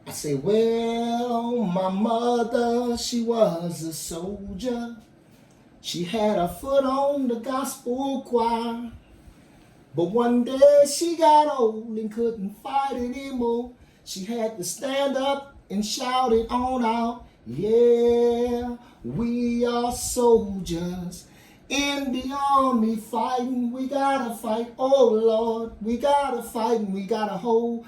I say, well, my mother, she was a soldier. She had her foot on the gospel choir. But one day she got old and couldn't fight anymore. She had to stand up and shout it on out. Yeah, we are soldiers in the army fighting. We gotta fight, oh Lord. We gotta fight and we gotta hold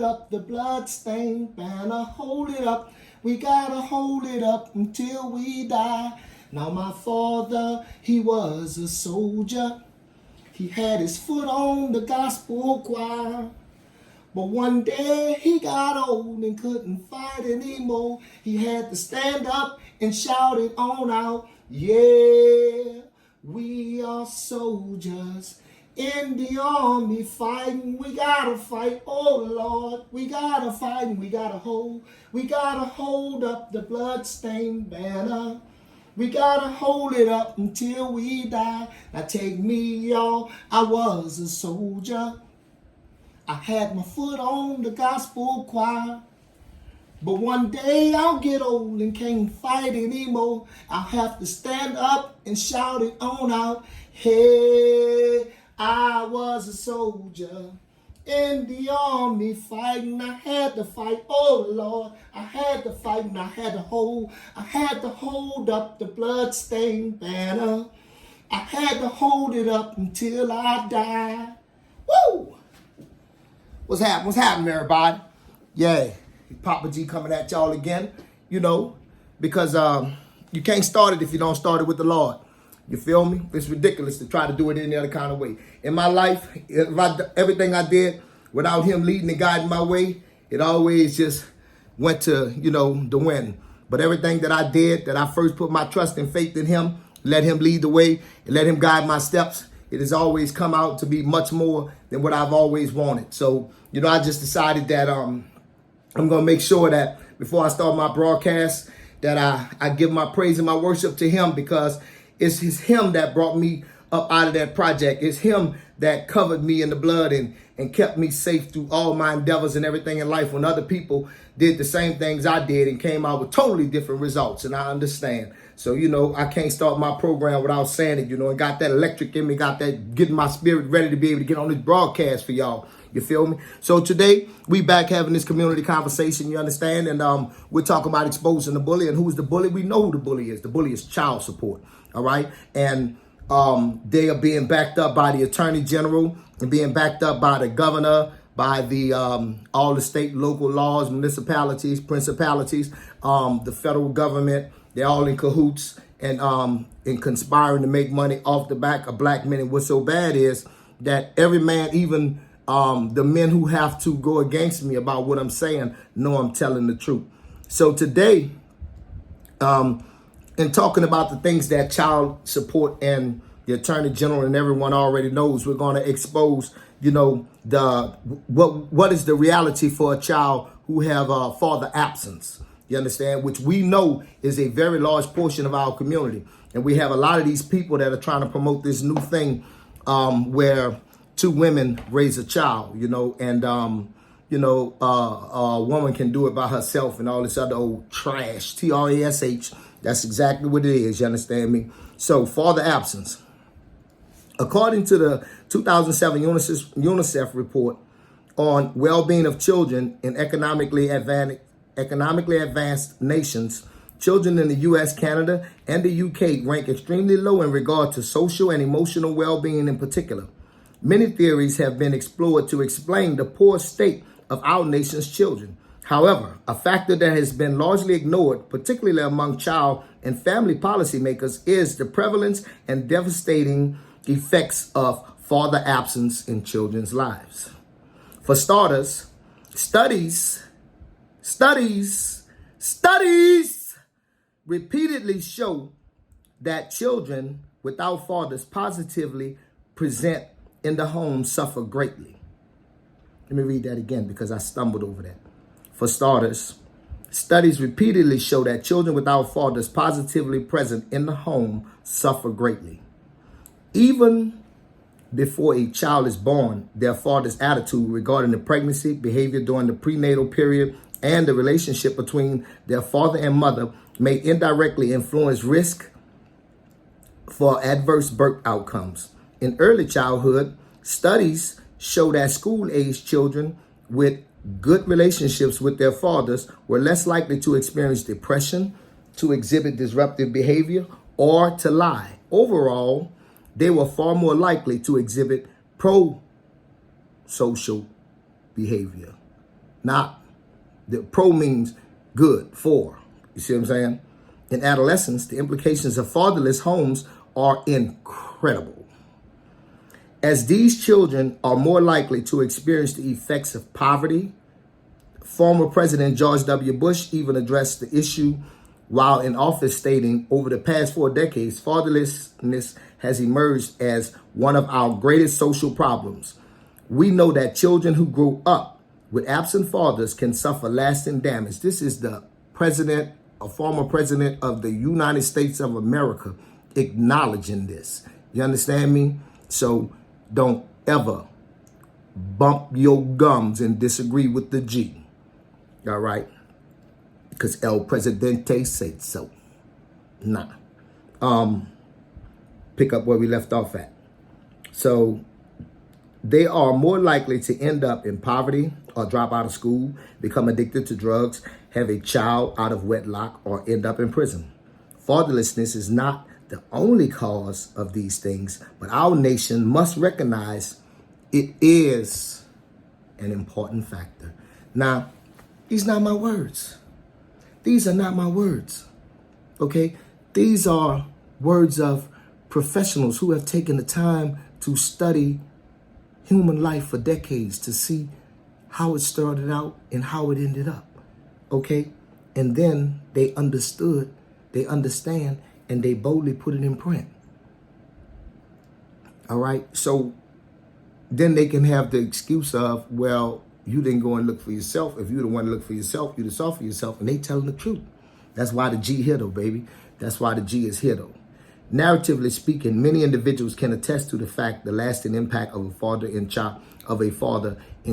up the bloodstained banner. Hold it up. We gotta hold it up until we die. Now my father, he was a soldier. He had his foot on the gospel choir. But one day he got old and couldn't fight anymore. He had to stand up and shout it on out. Yeah, we are soldiers in the army fighting. We gotta fight, oh Lord. We gotta fight and we gotta hold up the bloodstained banner. We gotta hold it up until we die. Now take me, y'all, I was a soldier. I had my foot on the gospel choir. But one day I'll get old and can't fight anymore. I'll have to stand up and shout it on out. Hey, I was a soldier in the army fighting. I had to fight, oh Lord. I had to fight and I had to hold up the bloodstained banner. I had to hold it up until I died. Woo! What's happening, everybody? Yeah, Papa G coming at y'all again, because you can't start it if you don't start it with the Lord. You feel me? It's ridiculous to try to do it any other kind of way. In my life, everything I did without him leading and guiding my way, it always just went to, the wind. But everything that I did, that I first put my trust and faith in him, let him lead the way, and let him guide my steps, it has always come out to be much more than what I've always wanted. So, I just decided that I'm going to make sure that before I start my broadcast, that I give my praise and my worship to him, because it's him that brought me up out of that project. It's him that covered me in the blood and kept me safe through all my endeavors and everything in life when other people did the same things I did and came out with totally different results. And I understand. So, I can't start my program without saying it, and got that electric in me, got that getting my spirit ready to be able to get on this broadcast for y'all. You feel me? So today we back having this community conversation, you understand? And we're talking about exposing the bully. And who's the bully? We know who the bully is. The bully is child support. All right. And they are being backed up by the attorney general and being backed up by the governor, by the all the state, local laws, municipalities, principalities, the federal government. They're all in cahoots and conspiring to make money off the back of black men. And what's so bad is that every man, even the men who have to go against me about what I'm saying, know I'm telling the truth. So today, in talking about the things that child support and the attorney general and everyone already knows, we're going to expose, what is the reality for a child who have father absence. You understand? Which we know is a very large portion of our community. And we have a lot of these people that are trying to promote this new thing where two women raise a child, and, a woman can do it by herself and all this other old trash, TRASH. That's exactly what it is. You understand me? So father absence. According to the 2007 UNICEF report on well-being of children in economically advanced nations, children in the U.S., Canada, and the U.K. rank extremely low in regard to social and emotional well-being in particular. Many theories have been explored to explain the poor state of our nation's children. However, a factor that has been largely ignored, particularly among child and family policymakers, is the prevalence and devastating effects of father absence in children's lives. For starters, studies repeatedly show that children without fathers positively present in the home suffer greatly. Let me read that again because I stumbled over that. For starters, studies repeatedly show that children without fathers positively present in the home suffer greatly. Even before a child is born, their father's attitude regarding the pregnancy, behavior during the prenatal period, and the relationship between their father and mother may indirectly influence risk for adverse birth outcomes. In early childhood, studies show that school-age children with good relationships with their fathers were less likely to experience depression, to exhibit disruptive behavior, or to lie. Overall, they were far more likely to exhibit pro-social behavior. Not the pro means good, for. You see what I'm saying? In adolescence, the implications of fatherless homes are incredible, as these children are more likely to experience the effects of poverty. Former President George W. Bush even addressed the issue while in office, stating, "Over the past 4 decades, fatherlessness has emerged as one of our greatest social problems. We know that children who grow up with absent fathers can suffer lasting damage." This is the president, a former president of the United States of America, acknowledging this. You understand me? So don't ever bump your gums and disagree with the G. All right? Because El Presidente said so. Nah. Pick up where we left off at. So they are more likely to end up in poverty or drop out of school, become addicted to drugs, have a child out of wedlock, or end up in prison. Fatherlessness is not the only cause of these things, but our nation must recognize it is an important factor. Now, these are not my words. These are not my words, okay? These are words of professionals who have taken the time to study human life for decades to see how it started out and how it ended up, okay? And then they understood, they understand, and they boldly put it in print. All right? So then they can have the excuse of, well, you didn't go and look for yourself. If you the one to look for yourself, you'd have saw for yourself. And they telling the truth. That's why the G here though, baby. That's why the G is here though. Narratively speaking, many individuals can attest to the fact the lasting impact of a father in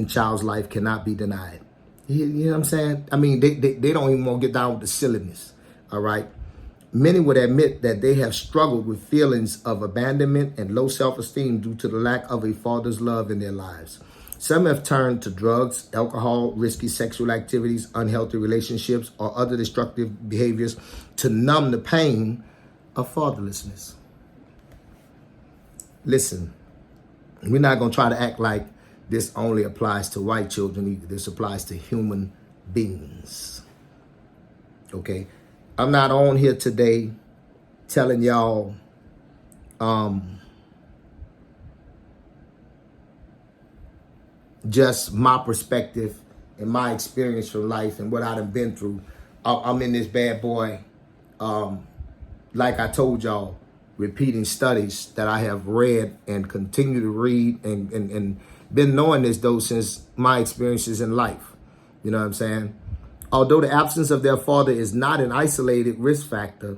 child's life cannot be denied. You know what I'm saying? I mean, they don't even want to get down with the silliness. All right. Many would admit that they have struggled with feelings of abandonment and low self-esteem due to the lack of a father's love in their lives. Some have turned to drugs, alcohol, risky sexual activities, unhealthy relationships, or other destructive behaviors to numb the pain of fatherlessness. Listen, we're not going to try to act like this only applies to white children either. This applies to human beings. Okay? I'm not on here today telling y'all just my perspective and my experience from life and what I've been through. I'm in this bad boy, like I told y'all, repeating studies that I have read and continue to read and been knowing this though since my experiences in life. You know what I'm saying? Although the absence of their father is not an isolated risk factor,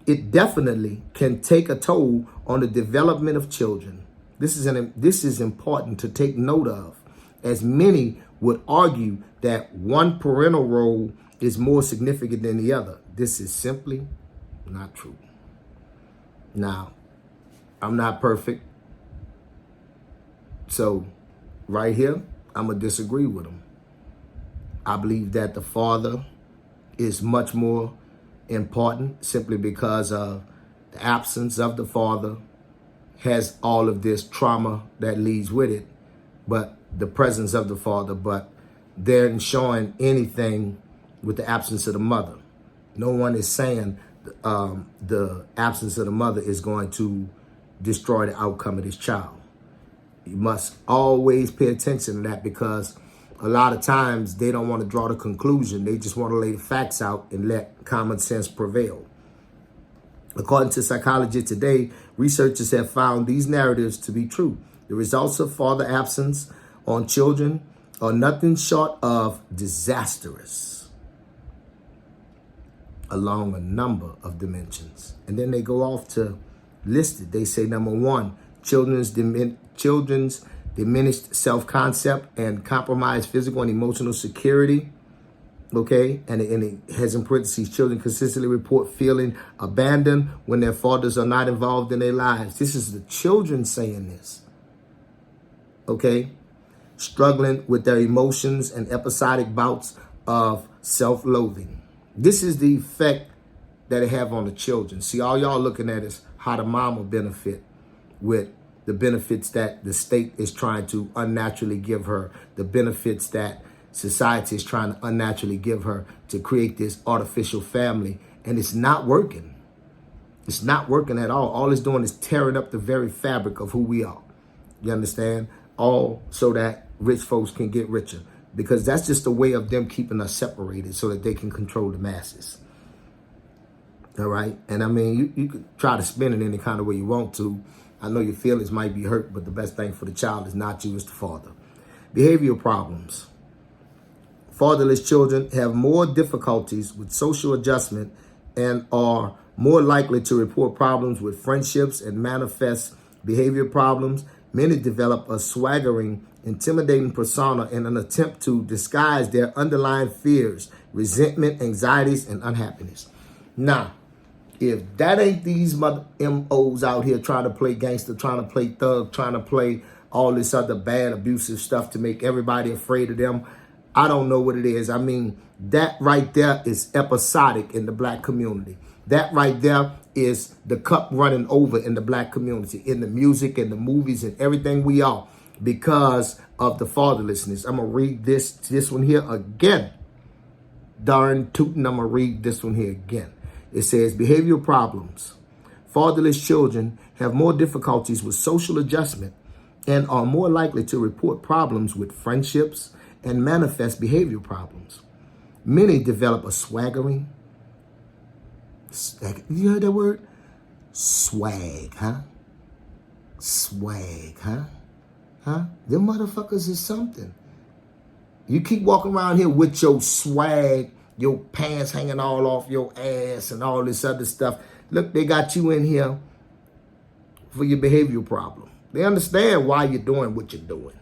it definitely can take a toll on the development of children. This is important to take note of, as many would argue that one parental role is more significant than the other. This is simply not true. Now, I'm not perfect. So right here, I'm going to disagree with them. I believe that the father is much more important simply because of the absence of the father has all of this trauma that leads with it, but the presence of the father, but they're not showing anything with the absence of the mother. No one is saying the absence of the mother is going to destroy the outcome of this child. You must always pay attention to that, because a lot of times they don't want to draw the conclusion. They just want to lay the facts out and let common sense prevail. According to Psychology Today, researchers have found these narratives to be true. The results of father absence on children are nothing short of disastrous along a number of dimensions. And then they go off to list it. They say, number one, children's diminished self-concept and compromised physical and emotional security. Okay, and it has in parentheses, children consistently report feeling abandoned when their fathers are not involved in their lives. This is the children saying this. Okay, struggling with their emotions and episodic bouts of self-loathing. This is the effect that it have on the children. See, all y'all looking at is how the mom will benefit with the benefits that the state is trying to unnaturally give her, the benefits that society is trying to unnaturally give her to create this artificial family. And it's not working. It's not working at all. All it's doing is tearing up the very fabric of who we are. You understand? All so that rich folks can get richer. Because that's just a way of them keeping us separated so that they can control the masses. All right? And I mean, you could try to spin it any kind of way you want to. I know your feelings might be hurt, but the best thing for the child is not you, it's the father. Behavioral problems. Fatherless children have more difficulties with social adjustment and are more likely to report problems with friendships and manifest behavior problems. Many develop a swaggering, intimidating persona in an attempt to disguise their underlying fears, resentment, anxieties, and unhappiness. Now, if that ain't these mother MOs out here trying to play gangster, trying to play thug, trying to play all this other bad, abusive stuff to make everybody afraid of them, I don't know what it is. I mean, that right there is episodic in the black community. That right there is the cup running over in the black community, in the music and the movies and everything we are, because of the fatherlessness. I'm going to read this one here again. Darn tootin', I'm going to read this one here again. It says, behavioral problems. Fatherless children have more difficulties with social adjustment and are more likely to report problems with friendships and manifest behavioral problems. Many develop a swaggering, you heard that word? Swag, huh? Swag, huh? Huh? Them motherfuckers is something. You keep walking around here with your swag, your pants hanging all off your ass and all this other stuff. Look, they got you in here for your behavioral problem. They understand why you're doing what you're doing.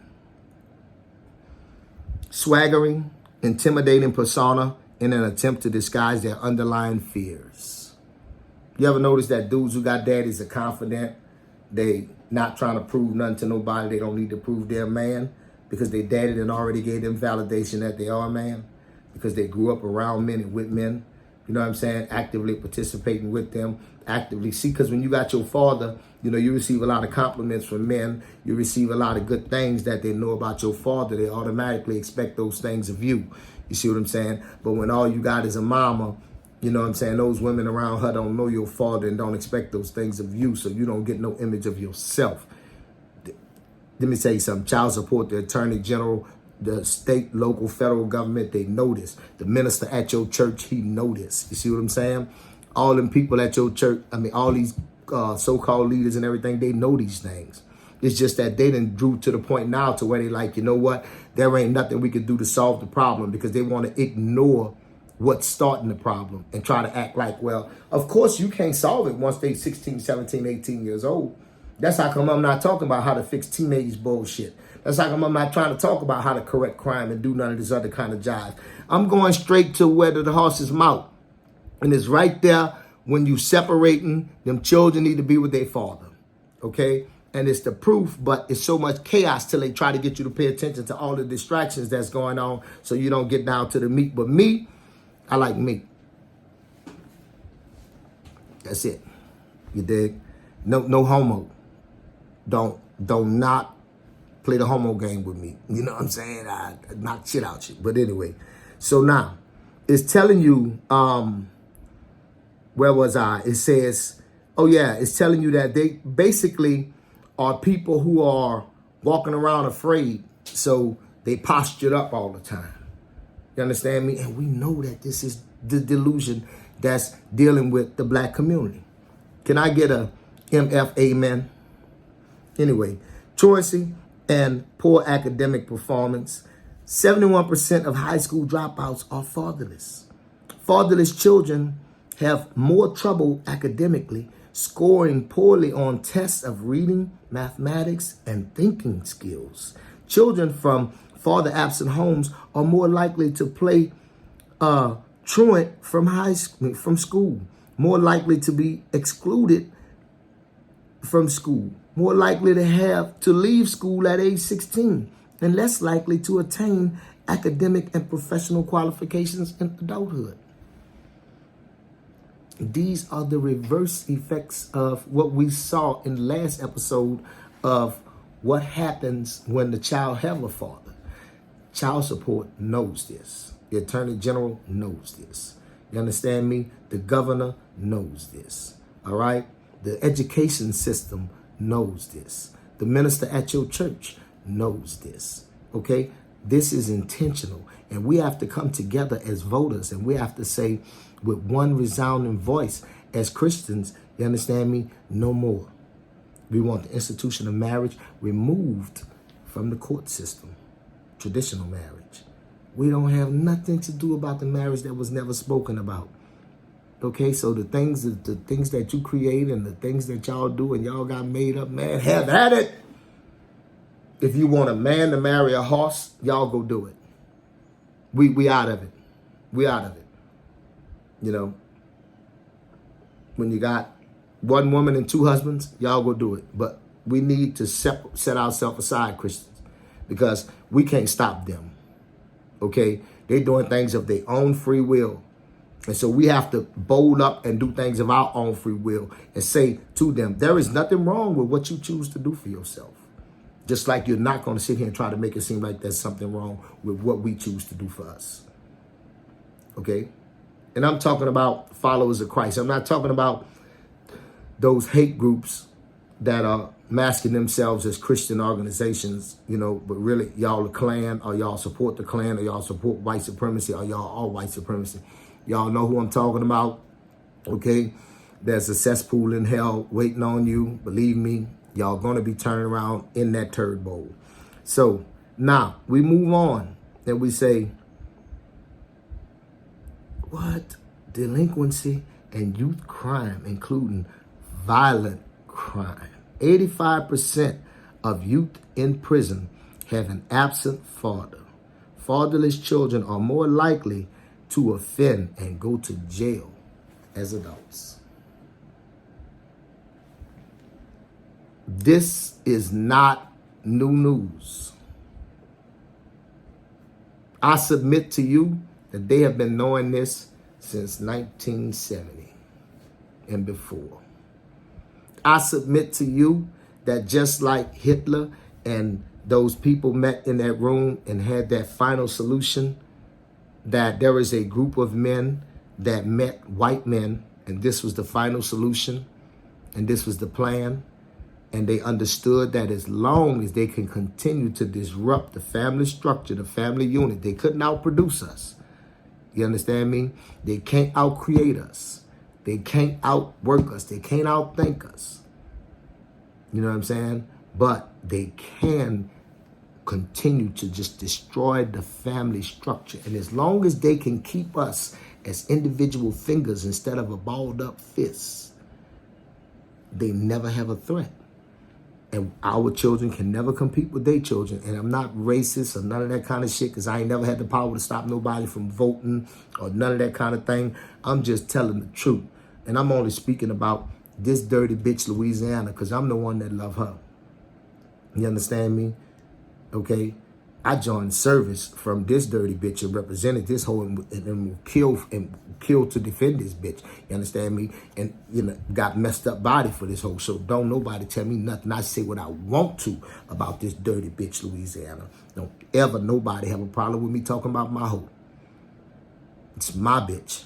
Swaggering, intimidating persona in an attempt to disguise their underlying fears. You ever notice that dudes who got daddies are confident? They not trying to prove nothing to nobody. They don't need to prove they're a man because their daddy done already gave them validation that they are a man because they grew up around men and with men. You know what I'm saying? Actively participating with them. Actively see, because when you got your father, you know, you receive a lot of compliments from men. You receive a lot of good things that they know about your father. They automatically expect those things of you. You see what I'm saying? But when all you got is a mama, you know what I'm saying, those women around her don't know your father and don't expect those things of you, so you don't get no image of yourself. Let me tell you something. Child support, the attorney general, the state, local, federal government, they know this. The minister at your church, he know this. You see what I'm saying? All them people at your church, I mean, all these so-called leaders and everything, they know these things. It's just that they done drew to the point now to where they like, you know what? There ain't nothing we can do to solve the problem because they want to ignore what's starting the problem and try to act like, well, of course you can't solve it once they 16, 17, 18 years old. That's how come I'm not talking about how to fix teenage bullshit. That's how come I'm not trying to talk about how to correct crime and do none of this other kind of jive. I'm going straight to where the horse's mouth. And it's right there when you separating, them children need to be with their father. Okay? And it's the proof, but it's so much chaos till they try to get you to pay attention to all the distractions that's going on so you don't get down to the meat. But me, I like meat. That's it. You dig? No homo. Don't not play the homo game with me. You know what I'm saying? I knock shit out you. But anyway, so now it's telling you, where was I? It says, oh yeah, it's telling you that they basically are people who are walking around afraid. So they postured up all the time. You understand me? And we know that this is the delusion that's dealing with the black community. Can I get a MF amen? Anyway, truancy and poor academic performance. 71% of high school dropouts are fatherless. Fatherless children have more trouble academically, scoring poorly on tests of reading, mathematics, and thinking skills. Children from father absent homes are more likely to play truant from school, more likely to be excluded from school, more likely to have to leave school at age 16, and less likely to attain academic and professional qualifications in adulthood. These are the reverse effects of what we saw in the last episode of what happens when the child have a father. Child support knows this. The Attorney General knows this. You understand me? The governor knows this. All right? The education system knows this. The minister at your church knows this. Okay? This is intentional. And we have to come together as voters, and we have to say with one resounding voice as Christians, you understand me? No more. We want the institution of marriage removed from the court system. Traditional marriage. We don't have nothing to do about the marriage that was never spoken about. Okay, so the things that you create and the things that y'all do and y'all got made up, man, have at it. If you want a man to marry a horse, y'all go do it. We out of it. We out of it. You know, when you got one woman and two husbands, y'all go do it. But we need to set ourselves aside, Christians, because we can't stop them. Okay? They're doing things of their own free will. And so we have to bold up and do things of our own free will and say to them, there is nothing wrong with what you choose to do for yourself. Just like you're not going to sit here and try to make it seem like there's something wrong with what we choose to do for us. Okay? And I'm talking about followers of Christ. I'm not talking about those hate groups that are masking themselves as Christian organizations, you know, but really y'all a Klan, or y'all support the Klan, or y'all support white supremacy, or y'all all white supremacy. Y'all know who I'm talking about, okay? There's a cesspool in hell waiting on you. Believe me, y'all going to be turning around in that turd bowl. So now we move on and we say, what? Delinquency and youth crime, including violent crime. 85% of youth in prison have an absent father. Fatherless children are more likely to offend and go to jail as adults. This is not new news. I submit to you that they have been knowing this since 1970 and before. I submit to you that just like Hitler and those people met in that room and had that final solution, that there is a group of men that met white men, and this was the final solution, and this was the plan, and they understood that as long as they can continue to disrupt the family structure, the family unit, they couldn't outproduce us. You understand me? They can't outcreate us. They can't outwork us. They can't outthink us. You know what I'm saying? But they can continue to just destroy the family structure. And as long as they can keep us as individual fingers instead of a balled up fist, they never have a threat. And our children can never compete with their children. And I'm not racist or none of that kind of shit, because I ain't never had the power to stop nobody from voting or none of that kind of thing. I'm just telling the truth. And I'm only speaking about this dirty bitch Louisiana, because I'm the one that love her. You understand me? Okay? I joined service from this dirty bitch and represented this whole and kill to defend this bitch. You understand me? And, you know, got messed up body for this whole. So don't nobody tell me nothing. I say what I want to about this dirty bitch Louisiana. Don't ever nobody have a problem with me talking about my hoe. It's my bitch.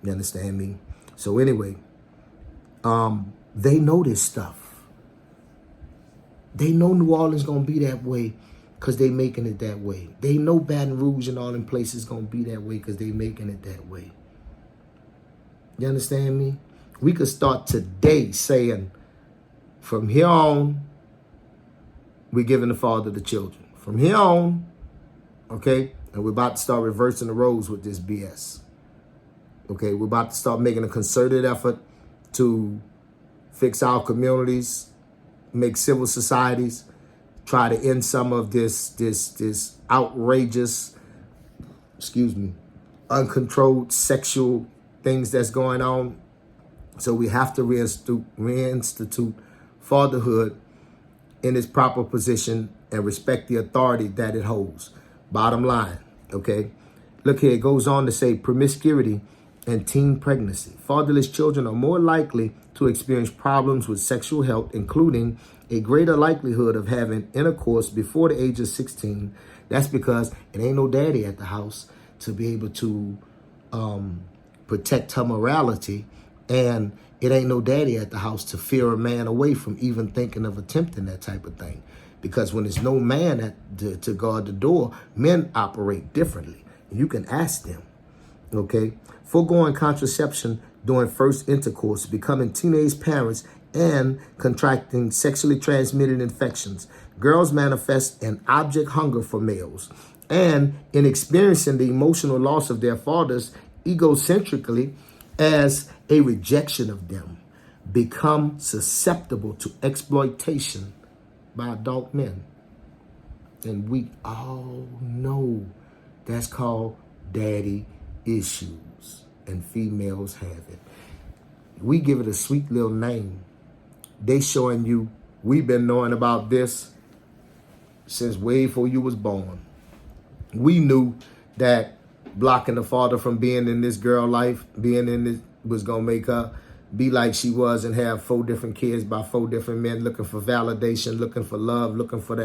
You understand me? So anyway, they know this stuff. They know New Orleans gonna be that way because they making it that way. They know Baton Rouge and all them places gonna be that way because they making it that way. You understand me? We could start today saying, from here on, we're giving the father the children. From here on, okay? And we're about to start reversing the roles with this BS. Okay, we're about to start making a concerted effort to fix our communities, make civil societies, try to end some of this outrageous, uncontrolled sexual things that's going on. So we have to reinstitute fatherhood in its proper position and respect the authority that it holds. Bottom line, okay? Look here, it goes on to say promiscuity and teen pregnancy. Fatherless children are more likely to experience problems with sexual health, including a greater likelihood of having intercourse before the age of 16. That's because it ain't no daddy at the house to be able to protect her morality, and it ain't no daddy at the house to fear a man away from even thinking of attempting that type of thing. Because when there's no man to guard the door, men operate differently. You can ask them, okay? Foregoing contraception during first intercourse, becoming teenage parents, and contracting sexually transmitted infections. Girls manifest an object hunger for males, and in experiencing the emotional loss of their fathers egocentrically as a rejection of them, become susceptible to exploitation by adult men. And we all know that's called daddy issues, and females have it. We give it a sweet little name. They showing you we've been knowing about this since way before you was born. We knew that blocking the father from being in this girl life, being in this, was gonna make her be like she was and have 4 different kids by 4 different men, looking for validation, looking for love, looking for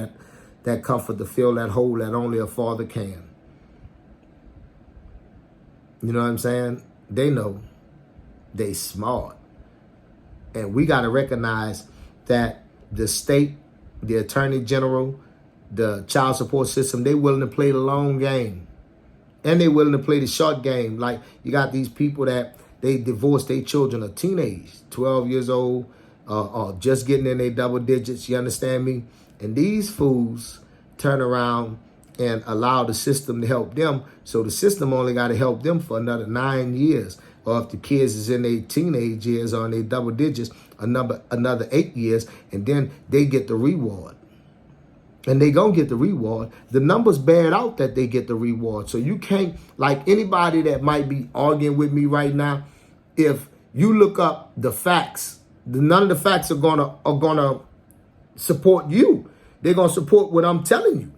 that comfort to fill that hole that only a father can. You know what I'm saying? They know. They smart. And we got to recognize that the state, the attorney general, the child support system, they willing to play the long game. And they willing to play the short game. Like, you got these people that they divorce their children at teenage, 12 years old, or just getting in their double digits, you understand me? And these fools turn around and allow the system to help them. So the system only got to help them for another 9 years. Or if the kids is in their teenage years or in their double digits, another 8 years, and then they get the reward. And they gonna get the reward. The numbers bear it out that they get the reward. So you can't, like anybody that might be arguing with me right now, if you look up the facts, none of the facts are gonna support you. They're gonna support what I'm telling you.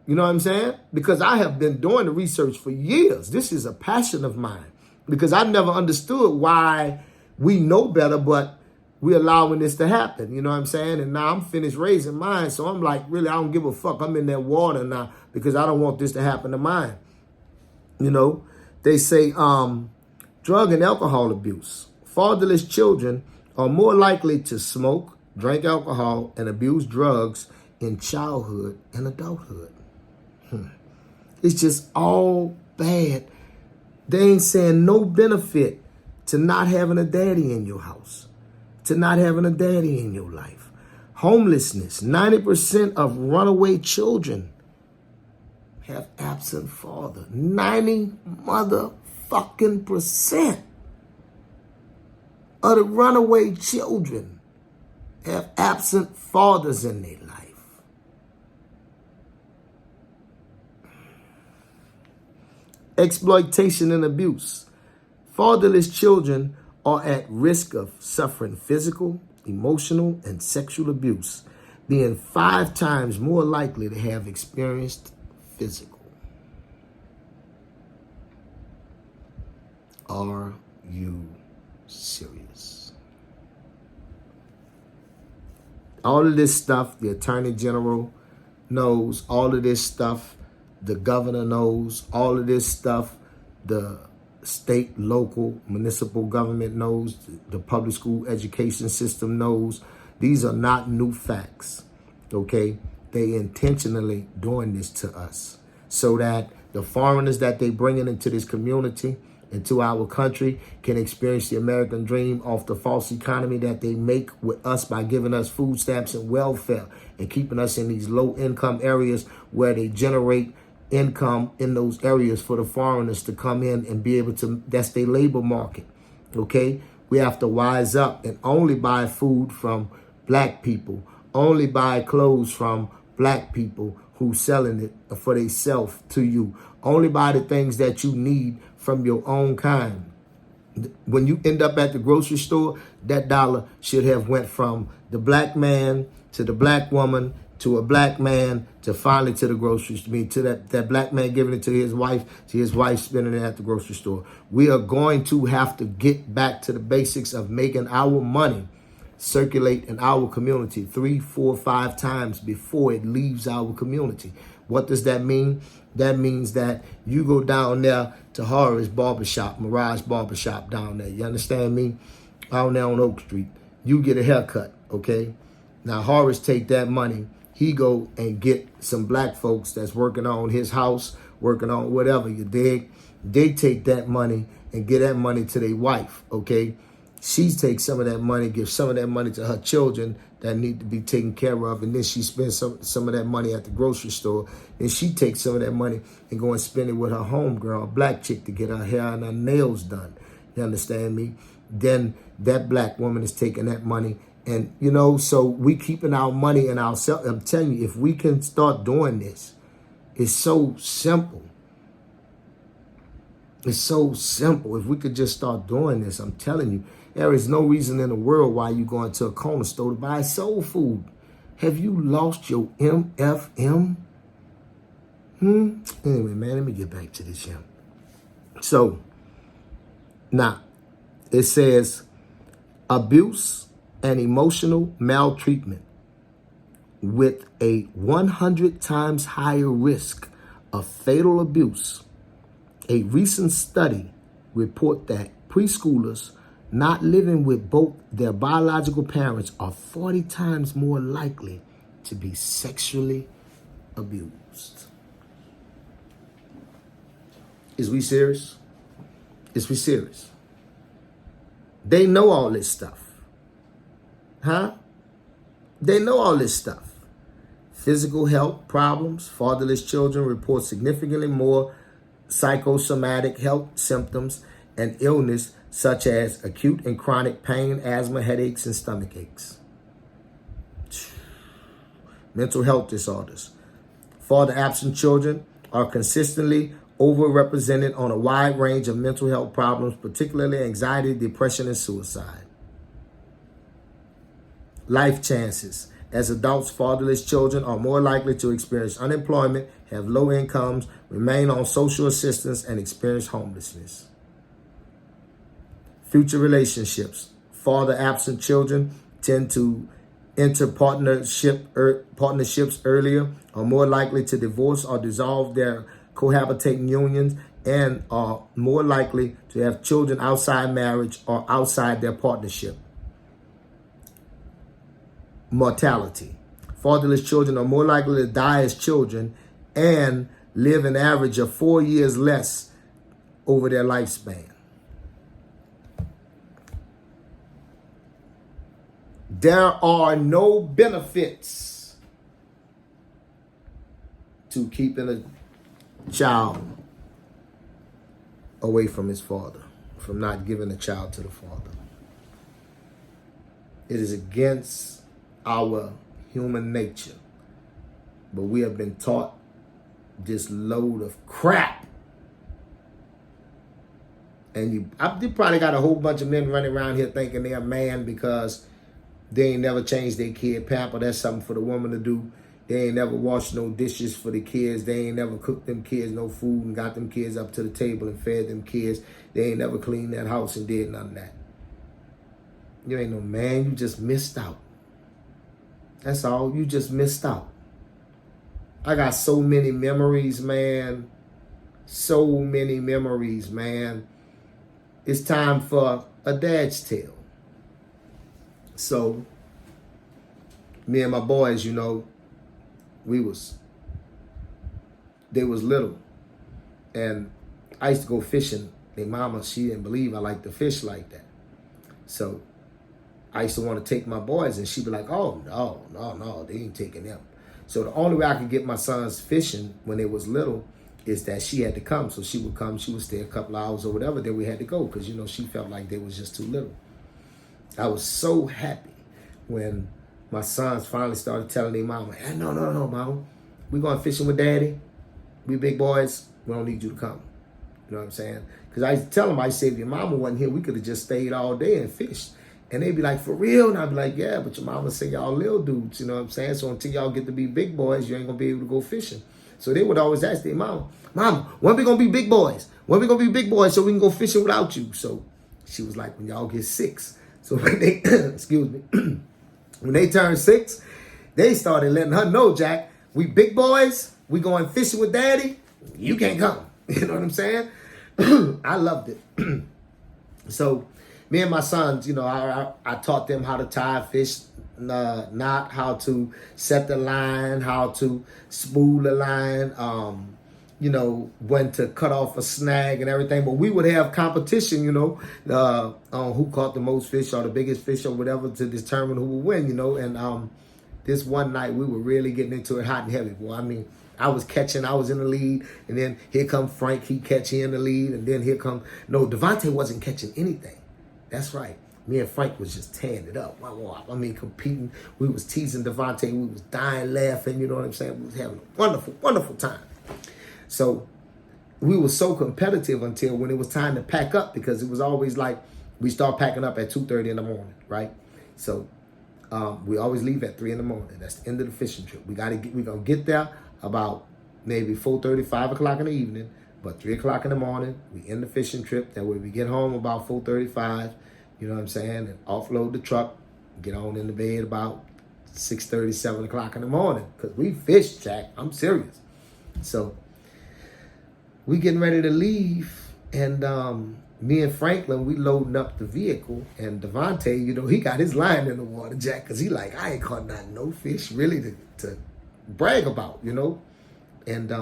You know what I'm saying? Because I have been doing the research for years. This is a passion of mine. Because I never understood why we know better, but we're allowing this to happen. You know what I'm saying? And now I'm finished raising mine. So I'm like, really, I don't give a fuck. I'm in that water now because I don't want this to happen to mine. You know, they say drug and alcohol abuse. Fatherless children are more likely to smoke, drink alcohol, and abuse drugs in childhood and adulthood. It's just all bad. They ain't saying no benefit to not having a daddy in your house, to not having a daddy in your life. Homelessness, 90% of runaway children have absent father. 90 motherfucking percent of the runaway children have absent fathers in their life. Exploitation and abuse. Fatherless children are at risk of suffering physical, emotional, and sexual abuse, being 5 times more likely to have experienced physical. Are you serious? All of this stuff, the Attorney General knows. All of this stuff, the governor knows. All of this stuff, the state, local, municipal government knows. The public school education system knows. These are not new facts, okay? They intentionally doing this to us so that the foreigners that they bringing into this community, into our country, can experience the American dream off the false economy that they make with us by giving us food stamps and welfare and keeping us in these low income areas where they generate income in those areas for the foreigners to come in and be able to, that's their labor market, okay? We have to wise up and only buy food from black people, only buy clothes from black people who selling it for themselves to you. Only buy the things that you need from your own kind. When you end up at the grocery store, that dollar should have went from the black man to the black woman to a black man to finally to the grocery store. I mean, to that black man giving it to his wife spending it at the grocery store. We are going to have to get back to the basics of making our money circulate in our community 3, 4, 5 times before it leaves our community. What does that mean? That means that you go down there to Horace Barbershop, Mirage Barbershop down there. You understand me? Down there on Oak Street. You get a haircut, okay? Now Horace take that money. He go and get some black folks that's working on his house, working on whatever, you dig? They take that money and get that money to their wife, okay? She takes some of that money, gives some of that money to her children that need to be taken care of, and then she spends some of that money at the grocery store. Then she takes some of that money and go and spend it with her homegirl, a black chick, to get her hair and her nails done. You understand me? Then that black woman is taking that money, and so we keeping our money in ourselves. I'm telling you, if we can start doing this, it's so simple. It's so simple. If we could just start doing this, I'm telling you, there is no reason in the world why you go into a corner store to buy soul food. Have you lost your MFM? Anyway, man, let me get back to this here. So, now, it says abuse and emotional maltreatment with a 100 times higher risk of fatal abuse. A recent study report that preschoolers not living with both their biological parents are 40 times more likely to be sexually abused. Is we serious? Is we serious? They know all this stuff. Huh? They know all this stuff. Physical health problems. Fatherless children report significantly more psychosomatic health symptoms and illness such as acute and chronic pain, asthma, headaches, and stomach aches. Mental health disorders. Father-absent children are consistently overrepresented on a wide range of mental health problems, particularly anxiety, depression, and suicide. Life chances. As adults, fatherless children are more likely to experience unemployment, have low incomes, remain on social assistance, and experience homelessness. Future relationships. Father-absent children tend to enter partnerships earlier, are more likely to divorce or dissolve their cohabitating unions, and are more likely to have children outside marriage or outside their partnership. Mortality. Fatherless children are more likely to die as children and live an average of 4 years less over their lifespan. There are no benefits to keeping a child away from his father, from not giving a child to the father. It is against our human nature. But we have been taught this load of crap. And you probably got a whole bunch of men running around here thinking they're a man because they ain't never changed their kid pamper. That's something for the woman to do. They ain't never washed no dishes for the kids. They ain't never cooked them kids no food and got them kids up to the table and fed them kids. They ain't never cleaned that house and did none of that. You ain't no man. You just missed out. That's all. You just missed out. I got so many memories, man. So many memories, man. It's time for a dad's tale. So, me and my boys, they was little. And I used to go fishing. Their mama, she didn't believe I liked to fish like that. So, I used to want to take my boys, and she'd be like, oh, no, they ain't taking them. So the only way I could get my sons fishing when they was little is that she had to come. So she would come, she would stay a couple hours or whatever, then we had to go because, she felt like they was just too little. I was so happy when my sons finally started telling their mama, hey, no, mama. We going fishing with daddy. We big boys. We don't need you to come. You know what I'm saying? Because I used to tell them, I said, if your mama wasn't here, we could have just stayed all day and fished. And they'd be like, for real? And I'd be like, yeah, but your mama said y'all little dudes, you know what I'm saying? So until y'all get to be big boys, you ain't going to be able to go fishing. So they would always ask their mama, when we going to be big boys? When we going to be big boys so we can go fishing without you? So she was like, when y'all get 6. So when they, excuse me, when they turned 6, they started letting her know, Jack, we big boys, we going fishing with daddy, you can't come. You know what I'm saying? I loved it. So me and my sons, you know, I taught them how to tie a fish knot, how to set the line, how to spool the line, you know, when to cut off a snag and everything. But we would have competition, you know, on who caught the most fish or the biggest fish or whatever to determine who would win, you know. And this one night we were really getting into it hot and heavy, boy. I mean, I was in the lead, and then here come Frank, he in the lead, and then Devontae wasn't catching anything. That's right. Me and Frank was just tearing it up. I mean, competing. We was teasing Devontae. We was dying laughing, you know what I'm saying? We was having a wonderful, wonderful time. So we were so competitive until when it was time to pack up, because it was always like we start packing up at 2:30 in the morning, right? So we always leave at 3 in the morning. That's the end of the fishing trip. We're gonna get there about maybe 4:30, 5 o'clock in the evening, but 3 o'clock in the morning, we end the fishing trip. That way we get home about 4:35, you know what I'm saying, and offload the truck, get on in the bed about 6:30, 7 o'clock in the morning, because we fish, Jack. I'm serious. So we getting ready to leave, and me and Franklin, we loading up the vehicle, and Devontae, you know, he got his line in the water, Jack, because he like, I ain't caught no fish really to brag about, you know. And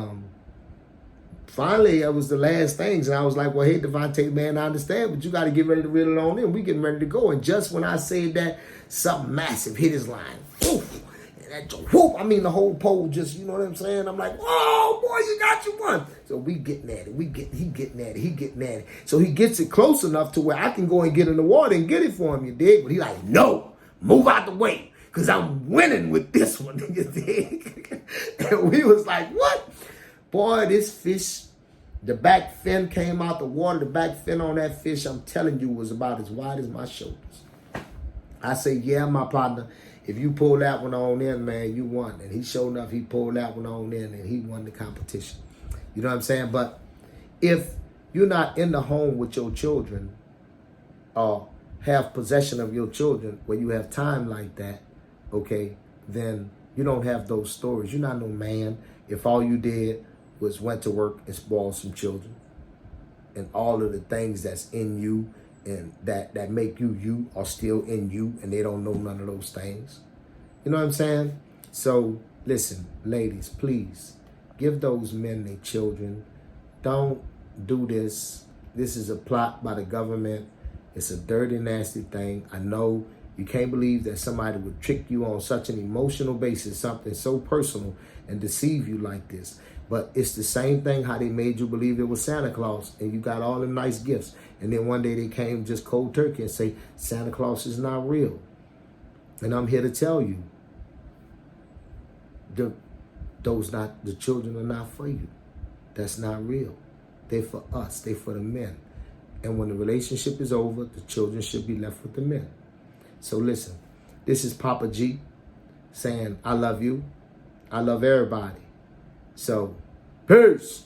finally, it was the last things, and I was like, well, hey, Devontae, man, I understand, but you got to get ready to reel it on in. We getting ready to go. And just when I said that, something massive hit his line. Woof. And that, whoop, I mean, the whole pole just, you know what I'm saying? I'm like, oh, boy, you got you one. So we getting at it. He getting at it. So he gets it close enough to where I can go and get in the water and get it for him, you dig? But he like, no, move out the way, because I'm winning with this one, you dig? And we was like, what? Boy, this fish, the back fin came out the water. The back fin on that fish, I'm telling you, was about as wide as my shoulders. I say, yeah, my partner, if you pull that one on in, man, you won. And he showed enough, he pulled that one on in, and he won the competition. You know what I'm saying? But if you're not in the home with your children or have possession of your children where you have time like that, okay, then you don't have those stories. You're not no man if all you did was went to work and spoiled some children, and all of the things that's in you and that make you are still in you, and they don't know none of those things. You know what I'm saying? So listen, ladies, please give those men their children. Don't do this. This is a plot by the government. It's a dirty, nasty thing. I know you can't believe that somebody would trick you on such an emotional basis, something so personal, and deceive you like this. But it's the same thing how they made you believe it was Santa Claus and you got all the nice gifts. And then one day they came just cold turkey and say, Santa Claus is not real. And I'm here to tell you, the children are not for you. That's not real. They're for us. They're for the men. And when the relationship is over, the children should be left with the men. So listen, this is Papa G saying, I love you. I love everybody. So, peace.